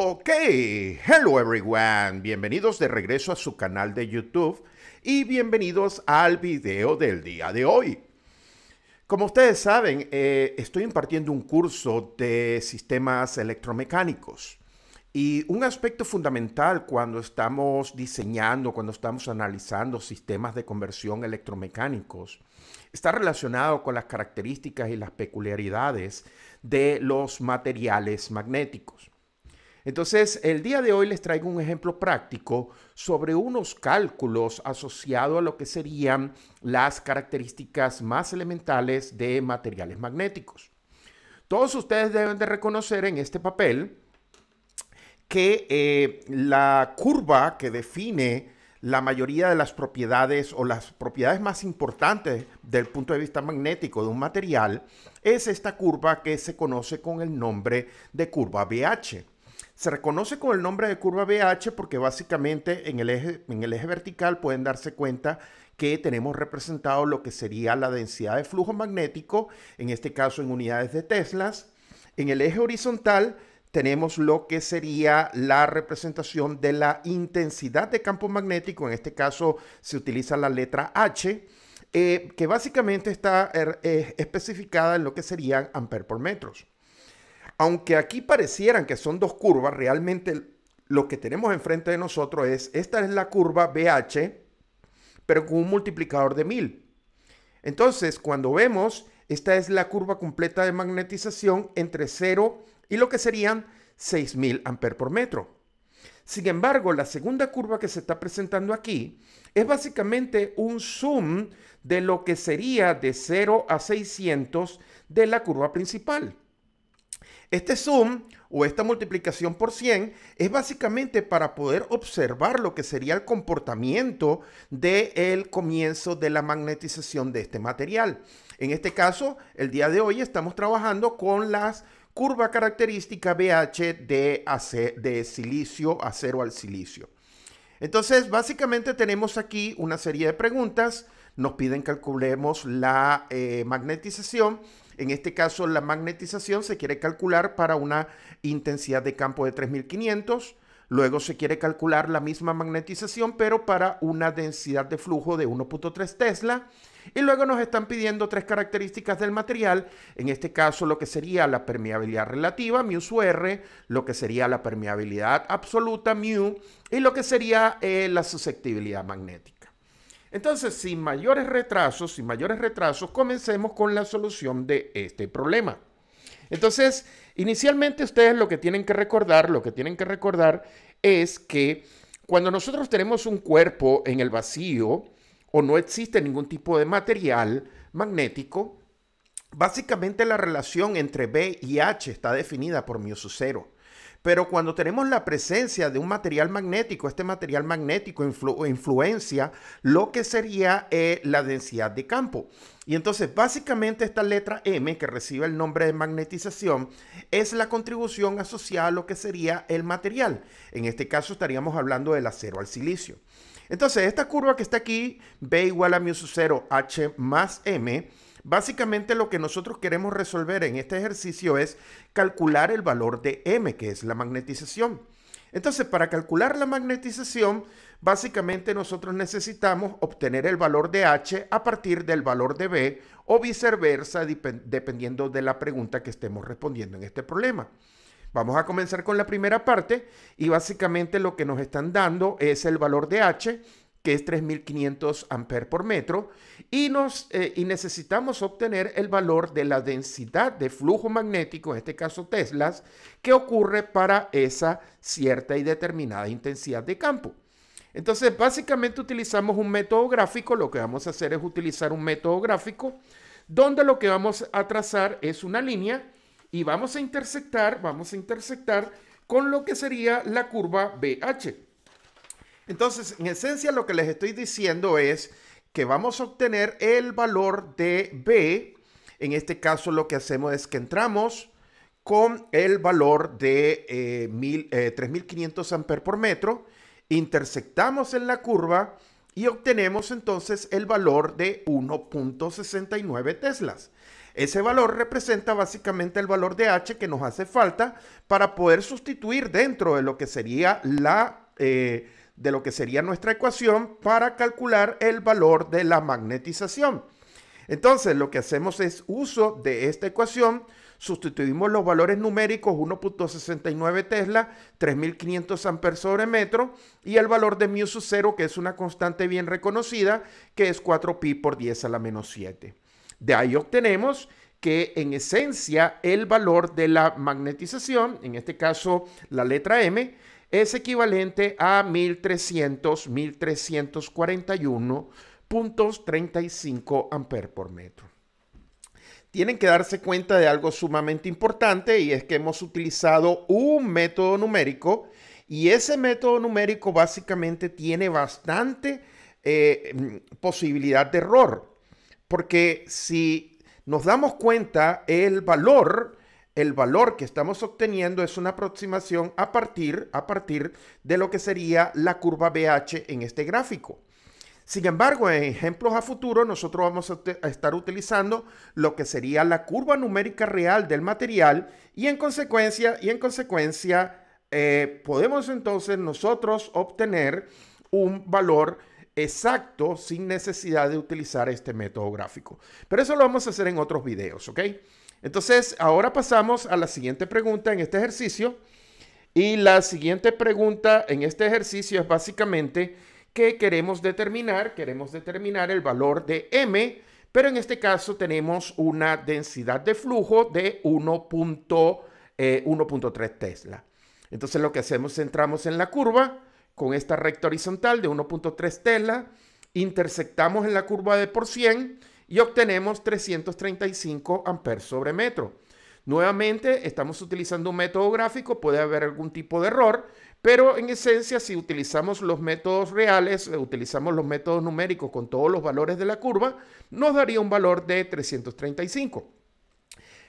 Ok, hello everyone, bienvenidos de regreso a su canal de YouTube y bienvenidos al video del día de hoy. Como ustedes saben, estoy impartiendo un curso de sistemas electromecánicos y un aspecto fundamental cuando estamos diseñando, cuando estamos analizando sistemas de conversión electromecánicos, está relacionado con las características y las peculiaridades de los materiales magnéticos. Entonces, el día de hoy les traigo un ejemplo práctico sobre unos cálculos asociados a lo que serían las características más elementales de materiales magnéticos. Todos ustedes deben de reconocer en este papel que la curva que define la mayoría de las propiedades o las propiedades más importantes del punto de vista magnético de un material es esta curva que se conoce con el nombre de curva BH. Se reconoce con el nombre de curva BH porque básicamente en el eje vertical pueden darse cuenta que tenemos representado lo que sería la densidad de flujo magnético, en este caso en unidades de teslas. En el eje horizontal tenemos lo que sería la representación de la intensidad de campo magnético, en este caso se utiliza la letra H, que básicamente está especificada en lo que serían amperes por metros. Aunque aquí parecieran que son dos curvas, realmente lo que tenemos enfrente de nosotros esta es la curva BH, pero con un multiplicador de 1000. Entonces, cuando vemos, esta es la curva completa de magnetización entre 0 y lo que serían 6000 amperes por metro. Sin embargo, la segunda curva que se está presentando aquí es básicamente un zoom de lo que sería de 0 a 600 de la curva principal. Este zoom o esta multiplicación por 100 es básicamente para poder observar lo que sería el comportamiento del comienzo de la magnetización de este material. En este caso, el día de hoy estamos trabajando con las curva característica BH de silicio, acero al silicio. Entonces, básicamente tenemos aquí una serie de preguntas. Nos piden que calculemos la magnetización. En este caso, la magnetización se quiere calcular para una intensidad de campo de 3500. Luego se quiere calcular la misma magnetización, pero para una densidad de flujo de 1.3 Tesla. Y luego nos están pidiendo tres características del material. En este caso, lo que sería la permeabilidad relativa, mu sub R, lo que sería la permeabilidad absoluta, mu, y lo que sería la susceptibilidad magnética. Entonces, sin mayores retrasos, comencemos con la solución de este problema. Entonces, inicialmente ustedes lo que tienen que recordar es que cuando nosotros tenemos un cuerpo en el vacío o no existe ningún tipo de material magnético, básicamente la relación entre B y H está definida por mu sub 0. Pero cuando tenemos la presencia de un material magnético, este material magnético influencia lo que sería la densidad de campo. Y entonces básicamente esta letra M, que recibe el nombre de magnetización, es la contribución asociada a lo que sería el material. En este caso estaríamos hablando del acero al silicio. Entonces esta curva que está aquí, B igual a mu sub 0, H más M, básicamente lo que nosotros queremos resolver en este ejercicio es calcular el valor de M, que es la magnetización. Entonces, para calcular la magnetización, básicamente nosotros necesitamos obtener el valor de H a partir del valor de B o viceversa, dependiendo de la pregunta que estemos respondiendo en este problema. Vamos a comenzar con la primera parte y básicamente lo que nos están dando es el valor de H, que es 3500 amperes por metro, y necesitamos obtener el valor de la densidad de flujo magnético, en este caso teslas, que ocurre para esa cierta y determinada intensidad de campo. Entonces, básicamente utilizamos un método gráfico. Lo que vamos a hacer es utilizar un método gráfico donde lo que vamos a trazar es una línea y vamos a intersectar con lo que sería la curva BH. Entonces, en esencia, lo que les estoy diciendo es que vamos a obtener el valor de B. En este caso, lo que hacemos es que entramos con el valor de 3500 amperes por metro, intersectamos en la curva y obtenemos entonces el valor de 1.69 teslas. Ese valor representa básicamente el valor de H que nos hace falta para poder sustituir dentro de lo que sería nuestra ecuación para calcular el valor de la magnetización. Entonces, lo que hacemos es uso de esta ecuación, sustituimos los valores numéricos 1.69 Tesla, 3.500 amperes sobre metro y el valor de mu sub 0, que es una constante bien reconocida, que es 4pi por 10 a la menos 7. De ahí obtenemos que en esencia el valor de la magnetización, en este caso la letra M, es equivalente a 1341.35 amperes por metro. Tienen que darse cuenta de algo sumamente importante y es que hemos utilizado un método numérico y ese método numérico básicamente tiene bastante posibilidad de error, porque si nos damos cuenta el valor que estamos obteniendo es una aproximación a partir de lo que sería la curva BH en este gráfico. Sin embargo, en ejemplos a futuro, nosotros vamos a estar utilizando lo que sería la curva numérica real del material y en consecuencia podemos entonces nosotros obtener un valor exacto sin necesidad de utilizar este método gráfico. Pero eso lo vamos a hacer en otros videos, ¿ok? Entonces, ahora pasamos a la siguiente pregunta en este ejercicio. Y la siguiente pregunta en este ejercicio es básicamente que queremos determinar el valor de M, pero en este caso tenemos una densidad de flujo de 1.3 Tesla. Entonces lo que hacemos es centramos en la curva con esta recta horizontal de 1.3 Tesla, intersectamos en la curva de por 100 y obtenemos 335 amperes sobre metro. Nuevamente estamos utilizando un método gráfico, puede haber algún tipo de error, pero en esencia si utilizamos los métodos reales, utilizamos los métodos numéricos con todos los valores de la curva, nos daría un valor de 335.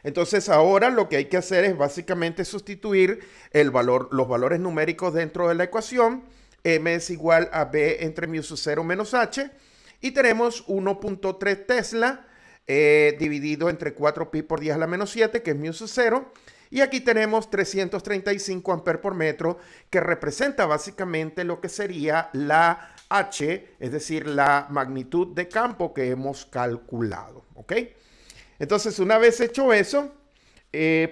Entonces ahora lo que hay que hacer es básicamente sustituir los valores numéricos dentro de la ecuación. M es igual a B entre mu sub 0 menos H y tenemos 1.3 Tesla dividido entre 4pi por 10 a la menos 7, que es mu sub 0. Y aquí tenemos 335 amperes por metro, que representa básicamente lo que sería la H, es decir, la magnitud de campo que hemos calculado, ¿ok? Entonces, una vez hecho eso,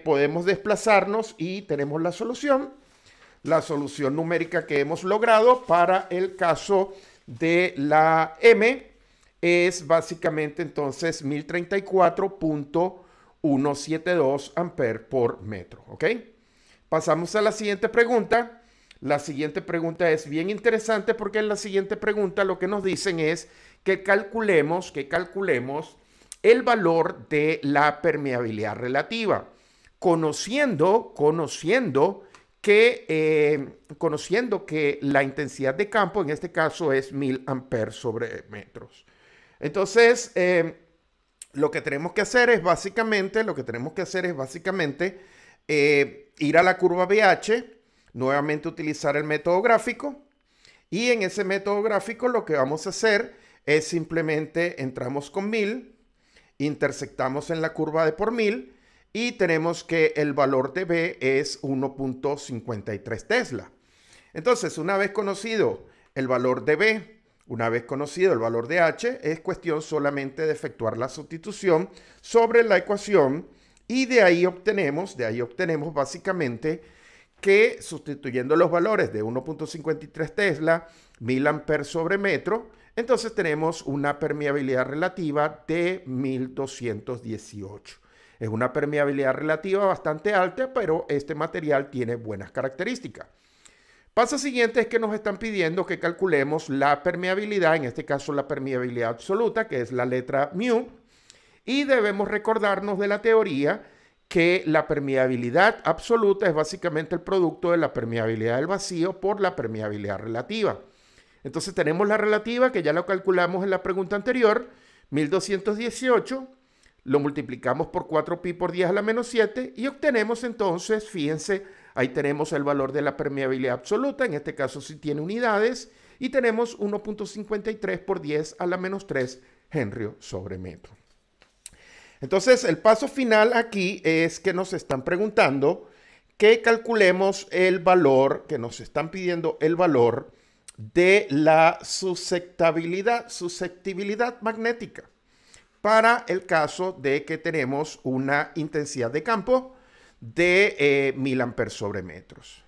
podemos desplazarnos y tenemos la solución numérica que hemos logrado para el caso de la M es básicamente entonces 1034.172 amperes por metro, ¿ok? Pasamos a la siguiente pregunta. La siguiente pregunta es bien interesante porque en la siguiente pregunta lo que nos dicen es que calculemos el valor de la permeabilidad relativa, conociendo que la intensidad de campo en este caso es 1000 amperes sobre metros. Entonces, lo que tenemos que hacer es básicamente ir a la curva BH, nuevamente utilizar el método gráfico y en ese método gráfico lo que vamos a hacer es simplemente entramos con 1000, intersectamos en la curva de por 1000 y tenemos que el valor de B es 1.53 Tesla. Entonces, una vez conocido el valor de B, una vez conocido el valor de H, es cuestión solamente de efectuar la sustitución sobre la ecuación y de ahí obtenemos básicamente que sustituyendo los valores de 1.53 Tesla, 1000 amperes sobre metro, entonces tenemos una permeabilidad relativa de 1218. Es una permeabilidad relativa bastante alta, pero este material tiene buenas características. Paso siguiente es que nos están pidiendo que calculemos la permeabilidad, en este caso la permeabilidad absoluta, que es la letra mu, y debemos recordarnos de la teoría que la permeabilidad absoluta es básicamente el producto de la permeabilidad del vacío por la permeabilidad relativa. Entonces tenemos la relativa, que ya lo calculamos en la pregunta anterior, 1218, lo multiplicamos por 4pi por 10 a la menos 7 y obtenemos entonces, fíjense, ahí tenemos el valor de la permeabilidad absoluta, en este caso sí tiene unidades, y tenemos 1.53 por 10 a la menos 3 Henry sobre metro. Entonces, el paso final aquí es que nos están preguntando que calculemos el valor, que nos están pidiendo el valor de la susceptibilidad magnética para el caso de que tenemos una intensidad de campo de 1000 amperes sobre metros.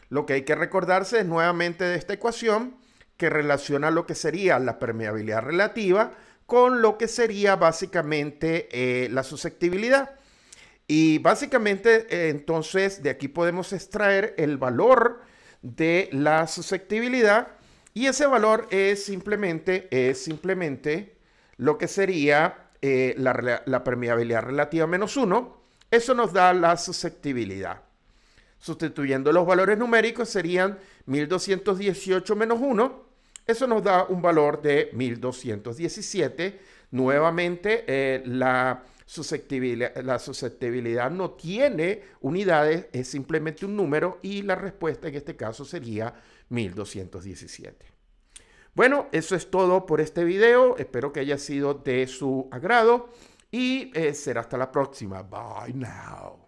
Lo que hay que recordarse es nuevamente de esta ecuación que relaciona lo que sería la permeabilidad relativa con lo que sería básicamente la susceptibilidad. Y básicamente entonces de aquí podemos extraer el valor de la susceptibilidad y ese valor es simplemente lo que sería la permeabilidad relativa menos 1. Eso nos da la susceptibilidad. Sustituyendo los valores numéricos serían 1218 menos 1. Eso nos da un valor de 1217. Nuevamente, la susceptibilidad no tiene unidades, es simplemente un número y la respuesta en este caso sería 1217. Bueno, eso es todo por este video. Espero que haya sido de su agrado y será hasta la próxima. Bye now.